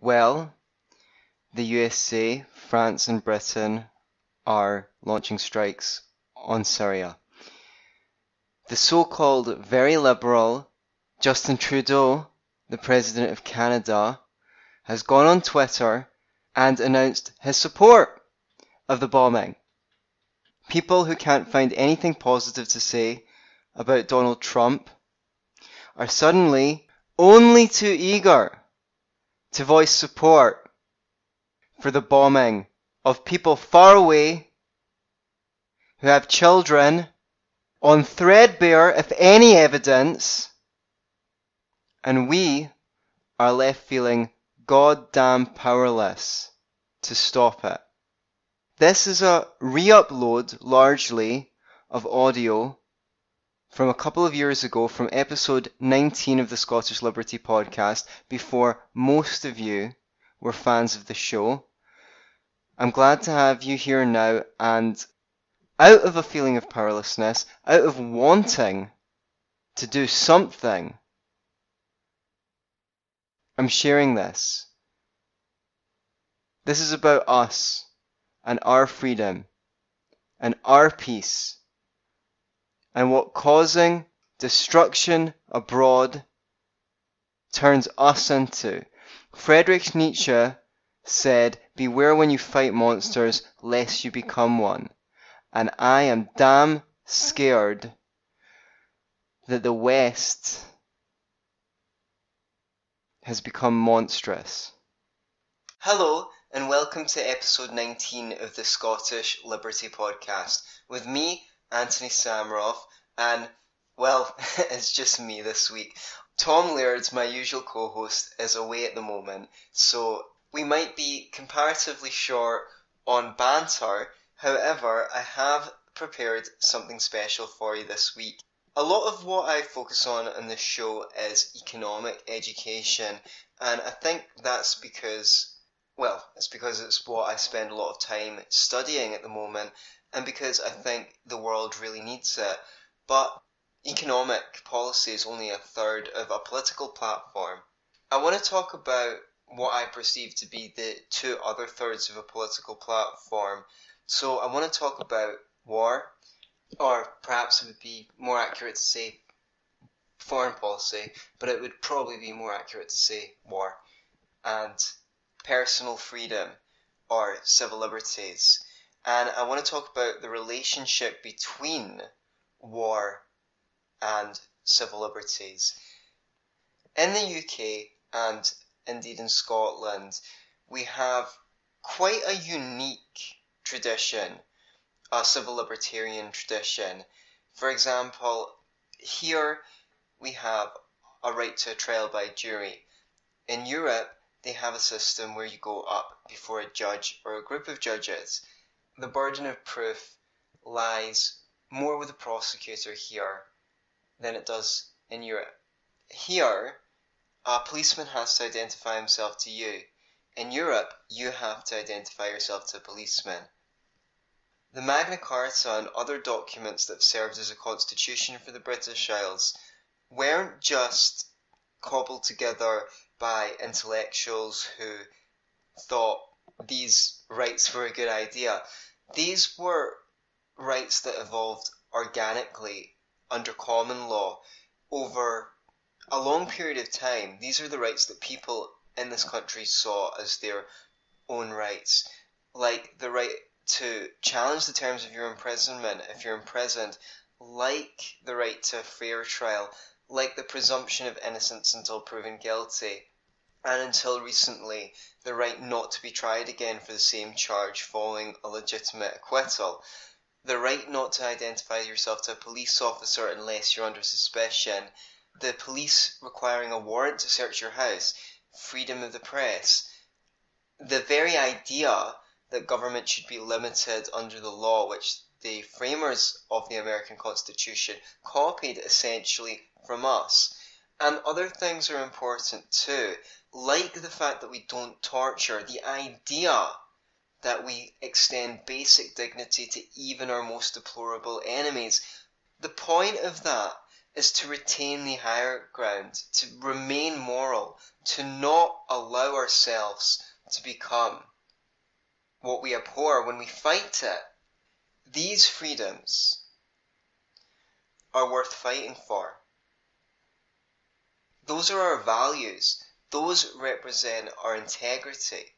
Well, the USA, France, and Britain are launching strikes on Syria. The so-called very liberal Justin Trudeau, the President of Canada, has gone on Twitter and announced his support of the bombing. People who can't find anything positive to say about Donald Trump are suddenly only too eager to voice support for the bombing of people far away who have children on threadbare, if any, evidence, and we are left feeling goddamn powerless to stop it. This is a re-upload, largely, of audio from a couple of years ago, from episode 19 of the Scottish Liberty podcast, before most of you were fans of the show. I'm glad to have you here now, and out of a feeling of powerlessness, out of wanting to do something, I'm sharing this. This is about us and our freedom and our peace and what causing destruction abroad turns us into. Friedrich Nietzsche said, "Beware when you fight monsters, lest you become one." And I am damn scared that the West has become monstrous. Hello, and welcome to episode 19 of the Scottish Liberty podcast, with me, Antony Sammeroff, and, well, it's just me this week. Tom Laird's, my usual co-host, is away at the moment, so we might be comparatively short on banter. However, I have prepared something special for you this week. A lot of what I focus on this show is economic education, and I think that's because, well, it's because it's what I spend a lot of time studying at the moment, and because I think the world really needs it. But economic policy is only a third of a political platform. I want to talk about what I perceive to be the two other thirds of a political platform. So I want to talk about war, or perhaps it would be more accurate to say foreign policy, but it would probably be more accurate to say war, and personal freedom, or civil liberties. And I want to talk about the relationship between war and civil liberties. In the UK, and indeed in Scotland, we have quite a unique tradition, a civil libertarian tradition. For example, here we have a right to a trial by jury. In Europe, they have a system where you go up before a judge or a group of judges. The burden of proof lies more with the prosecutor here than it does in Europe. Here, a policeman has to identify himself to you. In Europe, you have to identify yourself to a policeman. The Magna Carta and other documents that have served as a constitution for the British Isles weren't just cobbled together by intellectuals who thought these rights were a good idea. These were rights that evolved organically under common law over a long period of time. These are the rights that people in this country saw as their own rights, like the right to challenge the terms of your imprisonment if you're imprisoned, like the right to a fair trial, like the presumption of innocence until proven guilty, and until recently, the right not to be tried again for the same charge following a legitimate acquittal, the right not to identify yourself to a police officer unless you're under suspicion, the police requiring a warrant to search your house, freedom of the press, the very idea that government should be limited under the law, which the framers of the American Constitution copied essentially from us. And other things are important too, like the fact that we don't torture, the idea that we extend basic dignity to even our most deplorable enemies. The point of that is to retain the higher ground, to remain moral, to not allow ourselves to become what we abhor when we fight it. These freedoms are worth fighting for. Those are our values. Those represent our integrity.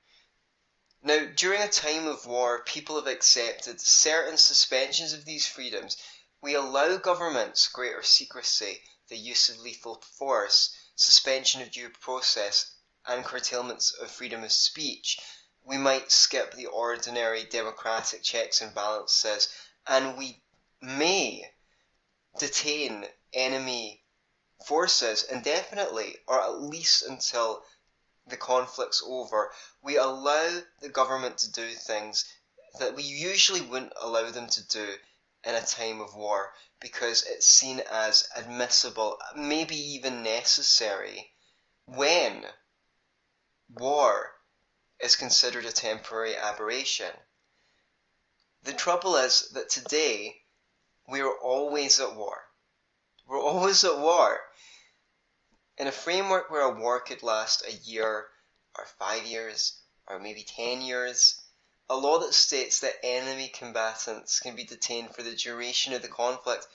Now, during a time of war, people have accepted certain suspensions of these freedoms. We allow governments greater secrecy, the use of lethal force, suspension of due process, and curtailments of freedom of speech. We might skip the ordinary democratic checks and balances, and we may detain enemy forces indefinitely, or at least until the conflict's over. We allow the government to do things that we usually wouldn't allow them to do in a time of war, because it's seen as admissible, maybe even necessary, when war is considered a temporary aberration. The trouble is that today we are always at war. We're always at war. In a framework where a war could last a year, or 5 years, or maybe 10 years, a law that states that enemy combatants can be detained for the duration of the conflict,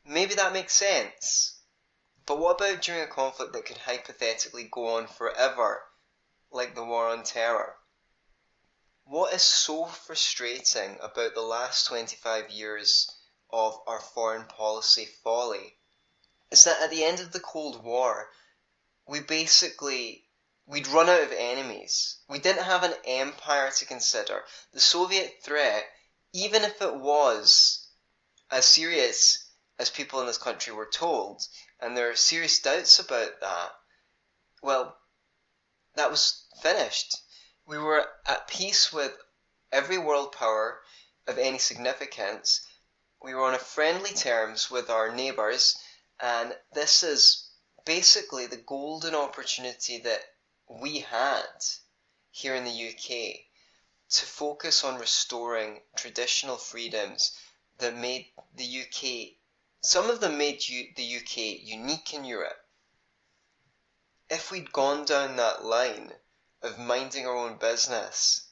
maybe that makes sense. But what about during a conflict that could hypothetically go on forever, like the war on terror? What is so frustrating about the last 25 years of our foreign policy folly is that at the end of the Cold War, we'd run out of enemies. We didn't have an empire to consider. The Soviet threat, even if it was as serious as people in this country were told, and there are serious doubts about that, well, that was finished. We were at peace with every world power of any significance. We were on friendly terms with our neighbours, and this is basically the golden opportunity that we had here in the UK to focus on restoring traditional freedoms that made the UK, some of them made the UK unique in Europe. If we'd gone down that line of minding our own business,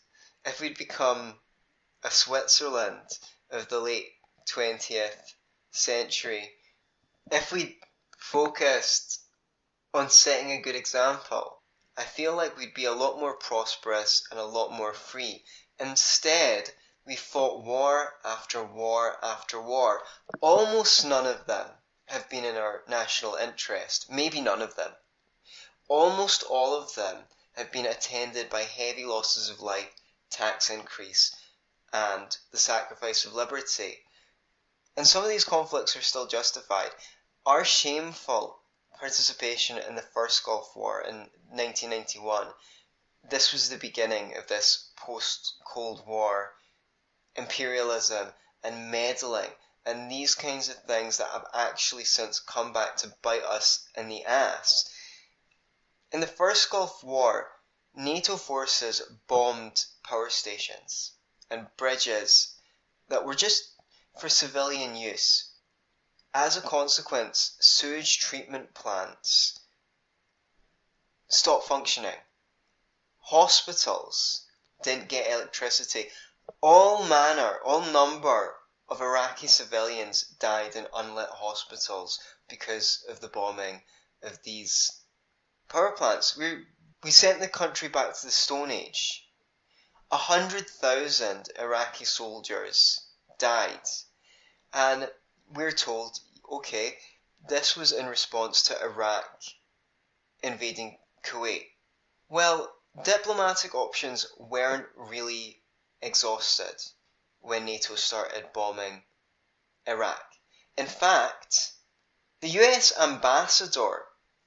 if we'd become a Switzerland of the late 20th century, if we'd focused on setting a good example, I feel like we'd be a lot more prosperous and a lot more free. Instead, we fought war after war after war. Almost none of them have been in our national interest. Maybe none of them. Almost all of them have been attended by heavy losses of life, tax increase, and the sacrifice of liberty. And some of these conflicts are still justified. Our shameful participation in the First Gulf War in 1991, this was the beginning of this post-Cold War imperialism and meddling and these kinds of things that have actually since come back to bite us in the ass. In the First Gulf War, NATO forces bombed power stations and bridges that were just for civilian use. As a consequence, sewage treatment plants stopped functioning. Hospitals didn't get electricity. All number of Iraqi civilians died in unlit hospitals because of the bombing of these power plants. We sent the country back to the Stone Age. 100,000 Iraqi soldiers died. And we're told, okay, this was in response to Iraq invading Kuwait. Well, diplomatic options weren't really exhausted when NATO started bombing Iraq. In fact, the US ambassador,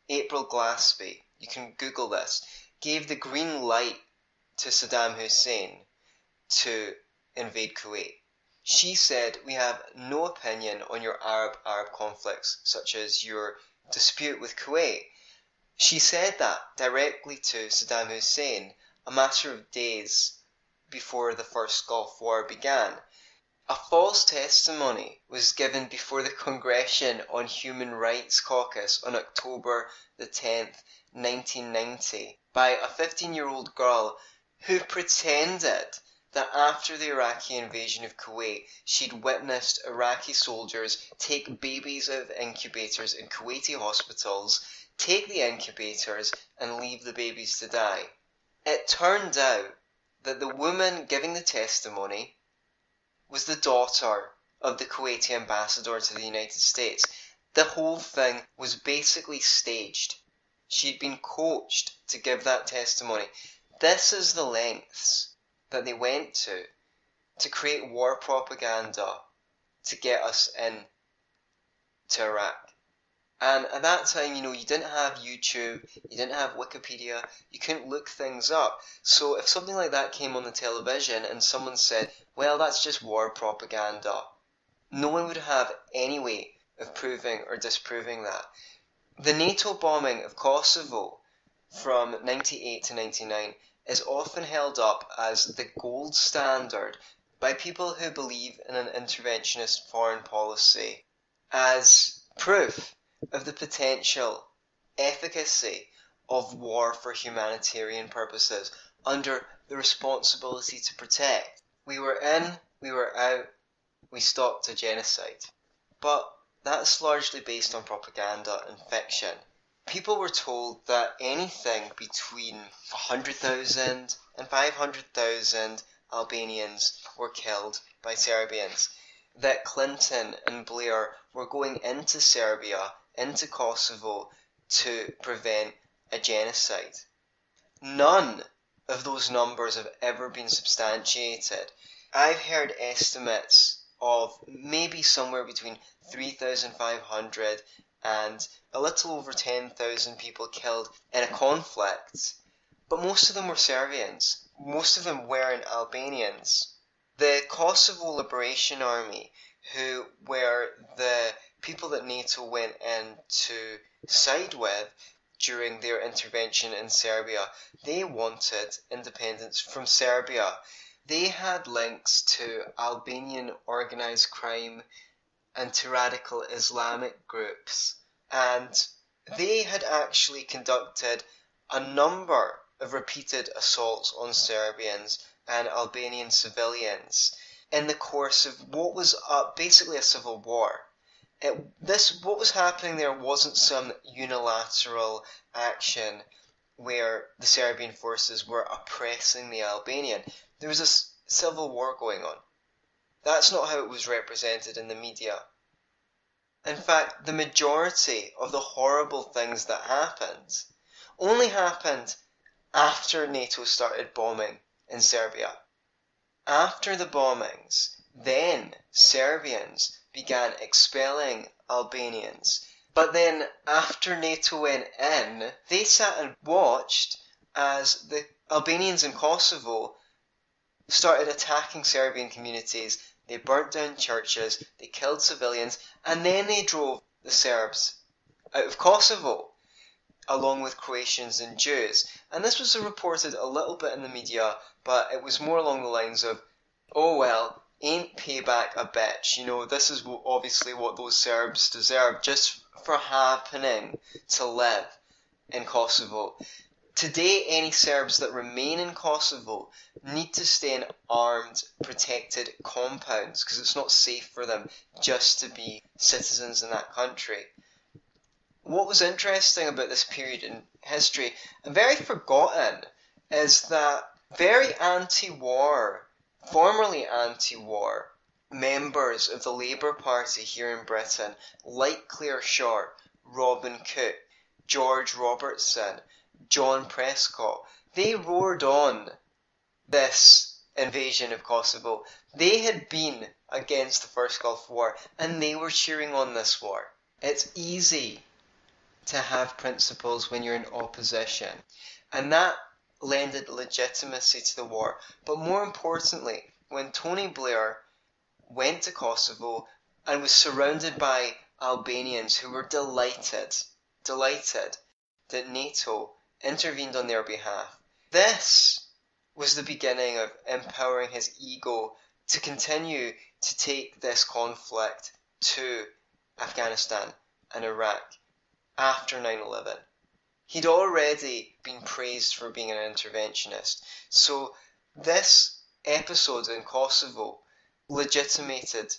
April Glaspie, you can Google this, gave the green light to Saddam Hussein to invade Kuwait. She said, we have no opinion on your Arab conflicts, such as your dispute with Kuwait. She said that directly to Saddam Hussein a matter of days before the First Gulf War began. A false testimony was given before the Congression on Human Rights Caucus on October the 10th, 1990, by a 15-year-old girl who pretended that after the Iraqi invasion of Kuwait, she'd witnessed Iraqi soldiers take babies out of incubators in Kuwaiti hospitals, take the incubators, and leave the babies to die. It turned out that the woman giving the testimony was the daughter of the Kuwaiti ambassador to the United States. The whole thing was basically staged. She'd been coached to give that testimony. This is the lengths that they went to create war propaganda to get us in to Iraq. And at that time, you didn't have YouTube, you didn't have Wikipedia, you couldn't look things up. So if something like that came on the television and someone said, well, that's just war propaganda, no one would have any way of proving or disproving that. The NATO bombing of Kosovo from 98 to 99 is often held up as the gold standard by people who believe in an interventionist foreign policy as proof of the potential efficacy of war for humanitarian purposes under the responsibility to protect. We were in, we were out, we stopped a genocide. But that's largely based on propaganda and fiction. People were told that anything between 100,000 and 500,000 Albanians were killed by Serbians, that Clinton and Blair were going into Serbia, into Kosovo, to prevent a genocide. None of those numbers have ever been substantiated. I've heard estimates of maybe somewhere between 3,500 and a little over 10,000 people killed in a conflict, but most of them were Serbians. Most of them weren't Albanians. The Kosovo Liberation Army, who were the people that NATO went in to side with during their intervention in Serbia, they wanted independence from Serbia. They had links to Albanian organised crime and to radical Islamic groups, and they had actually conducted a number of repeated assaults on Serbians and Albanian civilians in the course of what was basically a civil war. What was happening there wasn't some unilateral action where the Serbian forces were oppressing the Albanian. There was a civil war going on. That's not how it was represented in the media. In fact, the majority of the horrible things that happened only happened after NATO started bombing in Serbia. After the bombings, then Serbians began expelling Albanians. But then after NATO went in, they sat and watched as the Albanians in Kosovo started attacking Serbian communities. They burnt down churches, they killed civilians, and then they drove the Serbs out of Kosovo, along with Croatians and Jews. And this was reported a little bit in the media, but it was more along the lines of, oh well, ain't payback a bitch? This is obviously what those Serbs deserve just for happening to live in Kosovo. Today, any Serbs that remain in Kosovo need to stay in armed, protected compounds because it's not safe for them just to be citizens in that country. What was interesting about this period in history, and very forgotten, is that very anti-war, formerly anti-war, members of the Labour Party here in Britain, like Claire Short, Robin Cook, George Robertson, John Prescott, they roared on this invasion of Kosovo. They had been against the First Gulf War and they were cheering on this war. It's easy to have principles when you're in opposition, and that lended legitimacy to the war. But more importantly, when Tony Blair went to Kosovo and was surrounded by Albanians who were delighted that NATO intervened on their behalf, this was the beginning of empowering his ego to continue to take this conflict to Afghanistan and Iraq after 9/11. He'd already been praised for being an interventionist, so this episode in Kosovo legitimated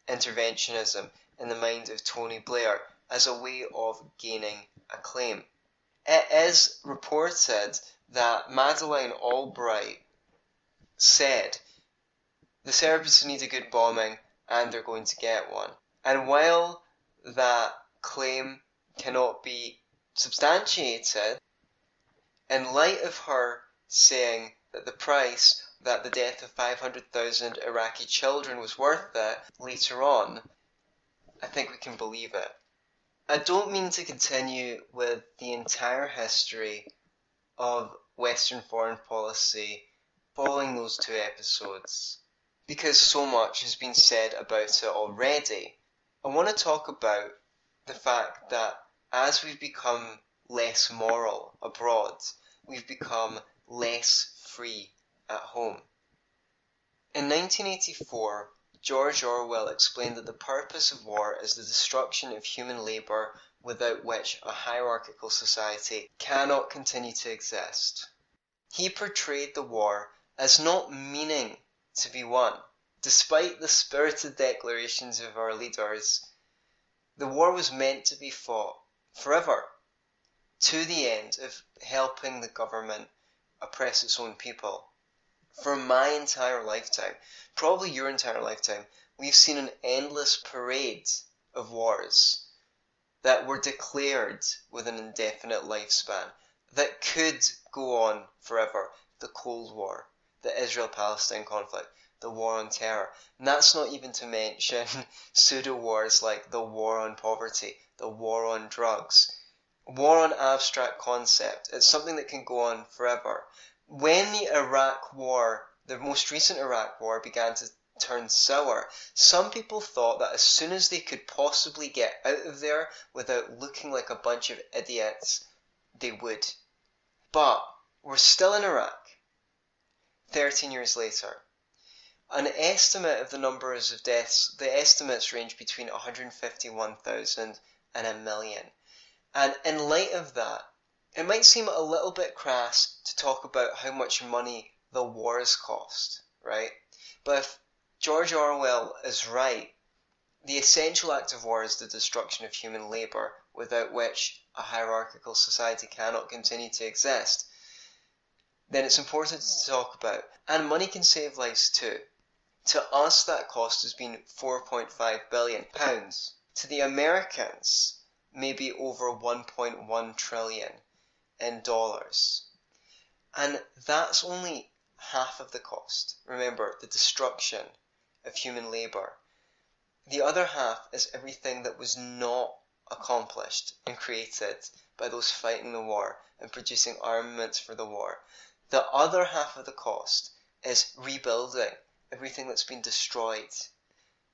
interventionism in the mind of Tony Blair as a way of gaining acclaim. It is reported that Madeleine Albright said, "The Serbs need a good bombing, and they're going to get one." And while that claim cannot be substantiated, in light of her saying that the price that the death of 500,000 Iraqi children was worth it later on, I think we can believe it. I don't mean to continue with the entire history of Western foreign policy following those two episodes, because so much has been said about it already. I want to talk about the fact that as we've become less moral abroad, we've become less free at home. In 1984, George Orwell explained that the purpose of war is the destruction of human labour, without which a hierarchical society cannot continue to exist. He portrayed the war as not meaning to be won. Despite the spirited declarations of our leaders, the war was meant to be fought forever, to the end of helping the government oppress its own people. For my entire lifetime, probably your entire lifetime, we've seen an endless parade of wars that were declared with an indefinite lifespan, that could go on forever. The Cold War, the Israel-Palestine conflict, the War on Terror. And that's not even to mention pseudo-wars like the War on Poverty, the War on Drugs. War on abstract concept. It's something that can go on forever. When the Iraq War, the most recent Iraq War, began to turn sour, some people thought that as soon as they could possibly get out of there without looking like a bunch of idiots, they would. But we're still in Iraq, 13 years later. An estimate of the numbers of deaths, the estimates range between 151,000 and 1 million. And in light of that, it might seem a little bit crass to talk about how much money the wars cost, right? But if George Orwell is right, the essential act of war is the destruction of human labour, without which a hierarchical society cannot continue to exist. Then it's important to talk about. And money can save lives too. To us, that cost has been £4.5 billion. To the Americans, maybe over 1.1 trillion in dollars. And that's only half of the cost. Remember, the destruction of human labour. The other half is everything that was not accomplished and created by those fighting the war and producing armaments for the war. The other half of the cost is rebuilding everything that's been destroyed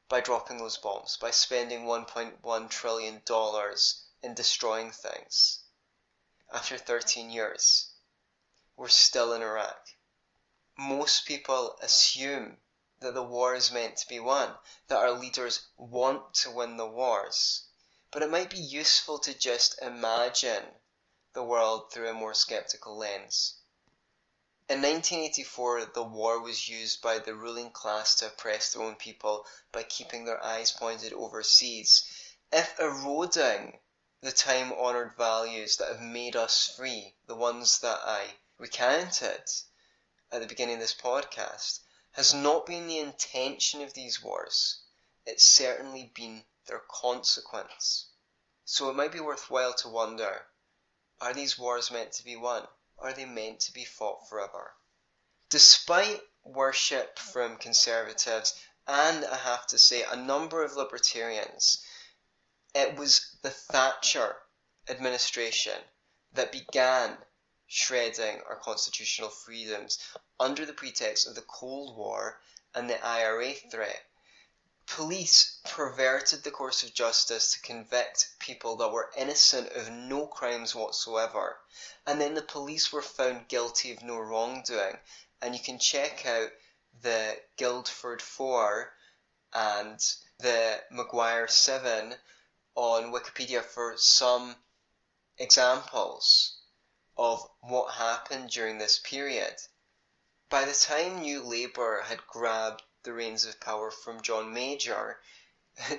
by dropping those bombs, by spending $1.1 trillion in destroying things. After 13 years, we're still in Iraq. Most people assume that the war is meant to be won, that our leaders want to win the wars. But it might be useful to just imagine the world through a more skeptical lens. In 1984, the war was used by the ruling class to oppress their own people by keeping their eyes pointed overseas. If eroding the time-honoured values that have made us free, the ones that I recounted at the beginning of this podcast, has not been the intention of these wars, it's certainly been their consequence. So it might be worthwhile to wonder, are these wars meant to be won? Are they meant to be fought forever? Despite worship from conservatives, and I have to say a number of libertarians, it was the Thatcher administration that began shredding our constitutional freedoms under the pretext of the Cold War and the IRA threat. Police perverted the course of justice to convict people that were innocent of no crimes whatsoever. And then the police were found guilty of no wrongdoing. And you can check out the Guildford 4 and the Maguire 7 on Wikipedia for some examples of what happened during this period. By the time New Labour had grabbed the reins of power from John Major,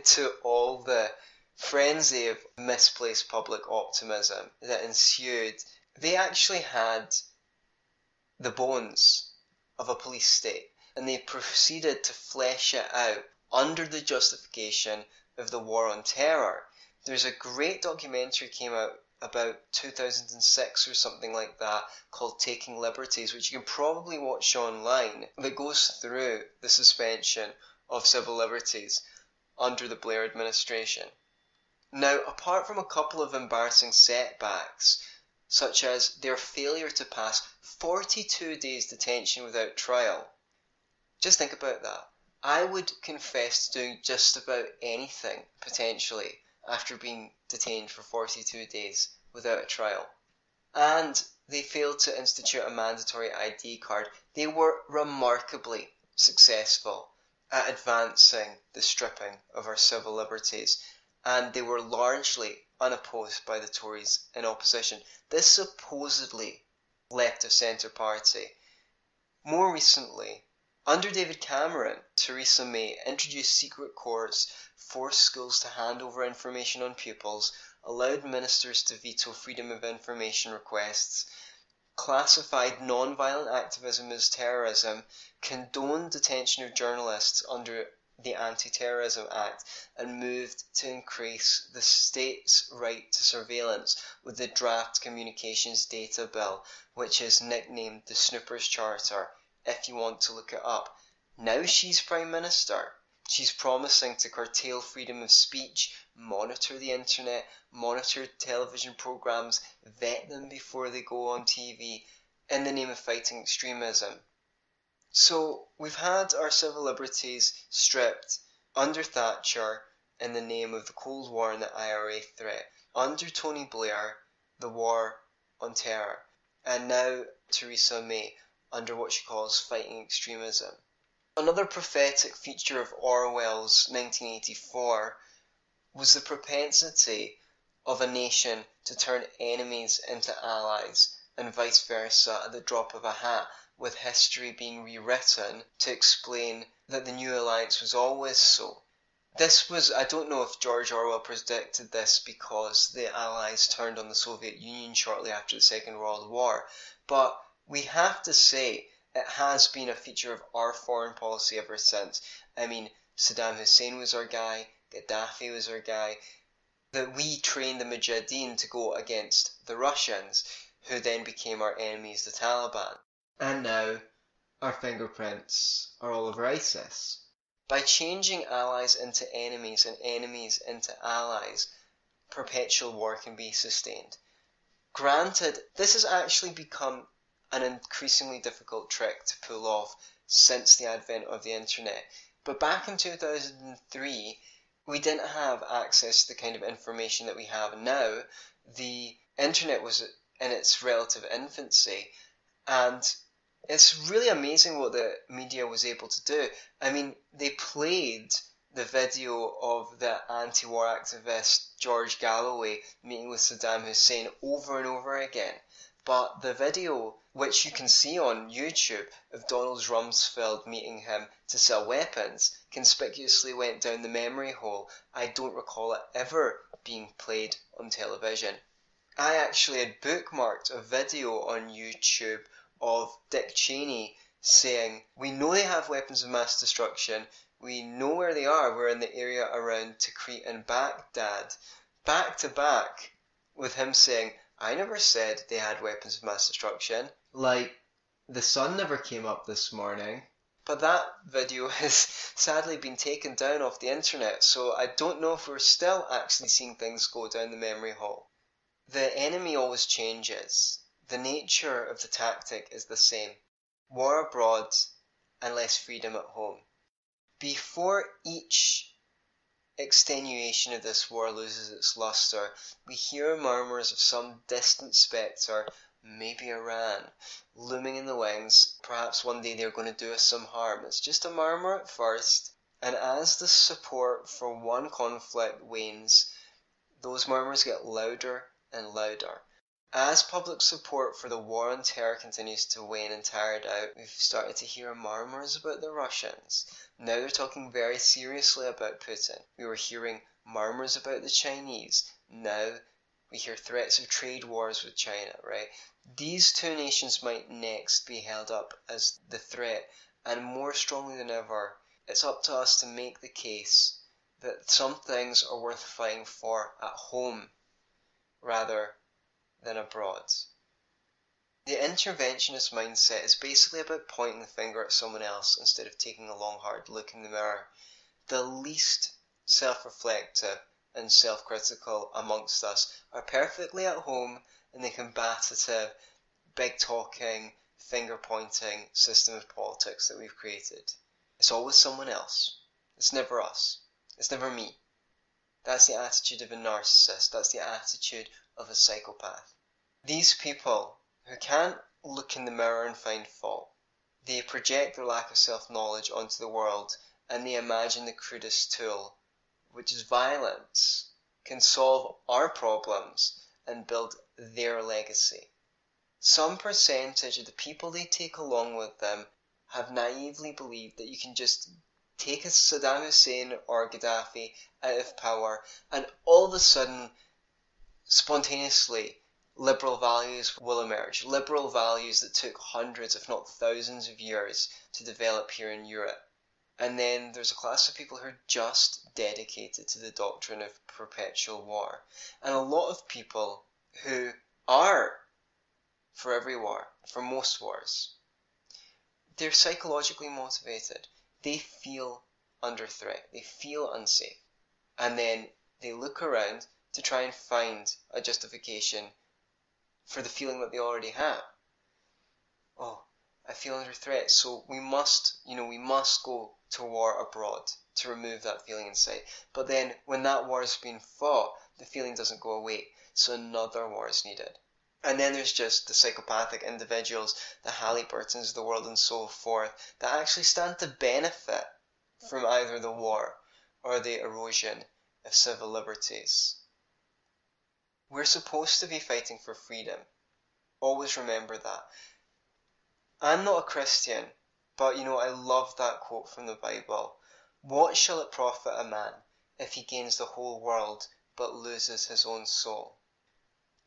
to all the frenzy of misplaced public optimism that ensued, they actually had the bones of a police state, and they proceeded to flesh it out under the justification of the war on terror. There's a great documentary came out about 2006 or something like that called Taking Liberties, which you can probably watch online, that goes through the suspension of civil liberties under the Blair administration. Now, apart from a couple of embarrassing setbacks, such as their failure to pass 42 days detention without trial, just think about that. I would confess to doing just about anything, potentially, after being detained for 42 days without a trial. And they failed to institute a mandatory ID card. They were remarkably successful at advancing the stripping of our civil liberties, and they were largely unopposed by the Tories in opposition. This supposedly left-of-centre party. More recently, under David Cameron, Theresa May introduced secret courts, forced schools to hand over information on pupils, allowed ministers to veto freedom of information requests, classified non-violent activism as terrorism, condoned detention of journalists under the Anti-Terrorism Act, and moved to increase the state's right to surveillance with the Draft Communications Data Bill, which is nicknamed the Snoopers Charter, if you want to look it up. Now she's Prime Minister. She's promising to curtail freedom of speech, monitor the internet, monitor television programmes, vet them before they go on TV, in the name of fighting extremism. So we've had our civil liberties stripped under Thatcher in the name of the Cold War and the IRA threat, under Tony Blair, the war on terror, and now Theresa May under what she calls fighting extremism. Another prophetic feature of Orwell's 1984 was the propensity of a nation to turn enemies into allies and vice versa at the drop of a hat, with history being rewritten to explain that the new alliance was always so. This was, I don't know if George Orwell predicted this because the Allies turned on the Soviet Union shortly after the Second World War, but we have to say it has been a feature of our foreign policy ever since. I mean, Saddam Hussein was our guy, Gaddafi was our guy, that we trained the Mujahideen to go against the Russians, who then became our enemies, the Taliban. And now, our fingerprints are all over ISIS. By changing allies into enemies and enemies into allies, perpetual war can be sustained. Granted, this has actually become an increasingly difficult trick to pull off since the advent of the internet. But back in 2003, we didn't have access to the kind of information that we have now. The internet was in its relative infancy, and it's really amazing what the media was able to do. I mean, they played the video of the anti-war activist George Galloway meeting with Saddam Hussein over and over again. But the video, which you can see on YouTube, of Donald Rumsfeld meeting him to sell weapons, conspicuously went down the memory hole. I don't recall it ever being played on television. I actually had bookmarked a video on YouTube of Dick Cheney saying, "We know they have weapons of mass destruction. We know where they are. We're in the area around Tikrit and Baghdad." Back to back with him saying, "I never said they had weapons of mass destruction. Like, the sun never came up this morning." But that video has sadly been taken down off the internet, so I don't know if we're still actually seeing things go down the memory hole. The enemy always changes. The nature of the tactic is the same. War abroad and less freedom at home. Before each extenuation of this war loses its lustre, we hear murmurs of some distant spectre maybe Iran, looming in the wings. Perhaps one day they're going to do us some harm. It's just a murmur at first, and as the support for one conflict wanes, those murmurs get louder and louder. As public support for the war on terror continues to wane and tired out, we've started to hear murmurs about the Russians. Now they're talking very seriously about Putin. We were hearing murmurs about the Chinese. Now we hear threats of trade wars with China, right? These two nations might next be held up as the threat, and more strongly than ever, it's up to us to make the case that some things are worth fighting for at home rather than abroad. The interventionist mindset is basically about pointing the finger at someone else instead of taking a long hard look in the mirror. The least self-reflective and self-critical amongst us are perfectly at home in the combative, big-talking, finger-pointing system of politics that we've created. It's always someone else. It's never us. It's never me. That's the attitude of a narcissist. That's the attitude of a psychopath. These people who can't look in the mirror and find fault, they project their lack of self-knowledge onto the world, and they imagine the crudest tool, which is violence, can solve our problems and build their legacy. Some percentage of the people they take along with them have naively believed that you can just take a Saddam Hussein or Gaddafi out of power and all of a sudden, spontaneously, liberal values will emerge. Liberal values that took hundreds, if not thousands of years to develop here in Europe. And then there's a class of people who are just dedicated to the doctrine of perpetual war. And a lot of people who are for every war, for most wars, they're psychologically motivated. They feel under threat. They feel unsafe. And then they look around to try and find a justification for the feeling that they already have. Oh, I feel under threat, so we must go to war abroad to remove that feeling inside. But then when that war has been fought, the feeling doesn't go away, so another war is needed. And then there's just the psychopathic individuals, the Halliburtons of the world and so forth, that actually stand to benefit from either the war or the erosion of civil liberties. We're supposed to be fighting for freedom. Always remember that. I'm not a Christian, but I love that quote from the Bible. What shall it profit a man if he gains the whole world but loses his own soul?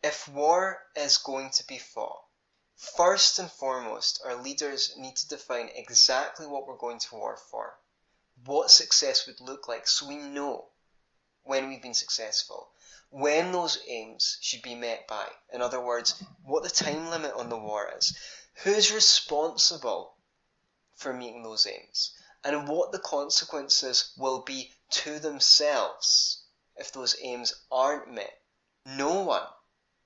If war is going to be fought, first and foremost, our leaders need to define exactly what we're going to war for, what success would look like, so we know when we've been successful, when those aims should be met by. In other words, what the time limit on the war is, who's responsible for meeting those aims, and what the consequences will be to themselves if those aims aren't met. No one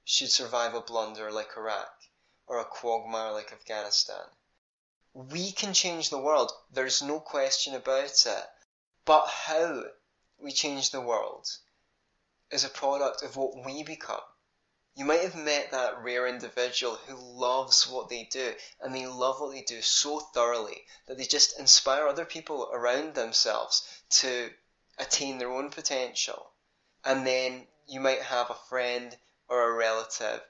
should survive a blunder like Iraq or a quagmire like Afghanistan. We can change the world, there's no question about it, but how we change the world is a product of what we become. You might have met that rare individual who loves what they do, and they love what they do so thoroughly that they just inspire other people around themselves to attain their own potential. And then you might have a friend or a relative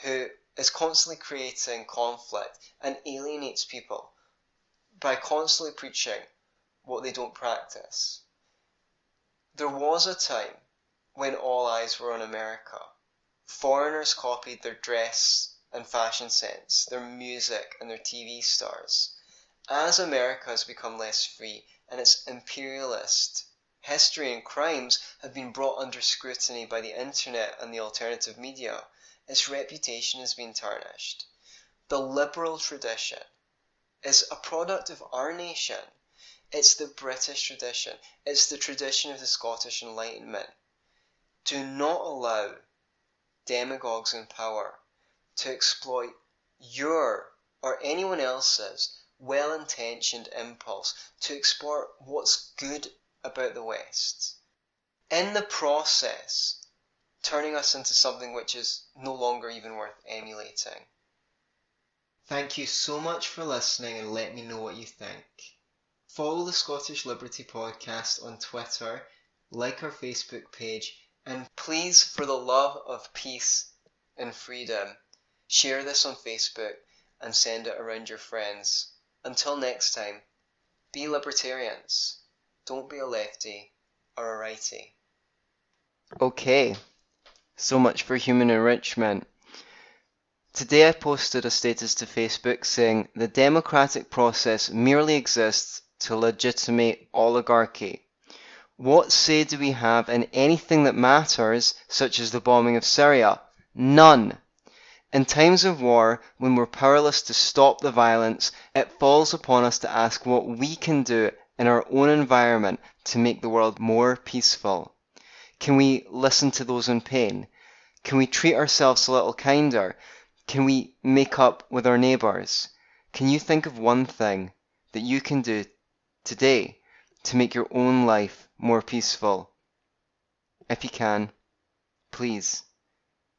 who is constantly creating conflict and alienates people by constantly preaching what they don't practice. There was a time when all eyes were on America. Foreigners copied their dress and fashion sense, their music and their TV stars. As America has become less free and its imperialist history and crimes have been brought under scrutiny by the internet and the alternative media, its reputation has been tarnished. The liberal tradition is a product of our nation. It's the British tradition. It's the tradition of the Scottish Enlightenment. Do not allow demagogues in power to exploit your or anyone else's well-intentioned impulse to exploit what's good about the West. In the process, turning us into something which is no longer even worth emulating. Thank you so much for listening and let me know what you think. Follow the Scottish Liberty Podcast on Twitter, like our Facebook page, and please, for the love of peace and freedom, share this on Facebook and send it around your friends. Until next time, be libertarians. Don't be a lefty or a righty. Okay, so much for human enrichment. Today I posted a status to Facebook saying the democratic process merely exists to legitimate oligarchy. What say do we have in anything that matters, such as the bombing of Syria? None. In times of war, when we're powerless to stop the violence, it falls upon us to ask what we can do in our own environment to make the world more peaceful. Can we listen to those in pain? Can we treat ourselves a little kinder? Can we make up with our neighbours? Can you think of one thing that you can do today to make your own life more peaceful? If you can, please,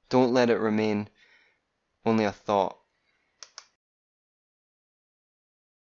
don't let it remain only a thought.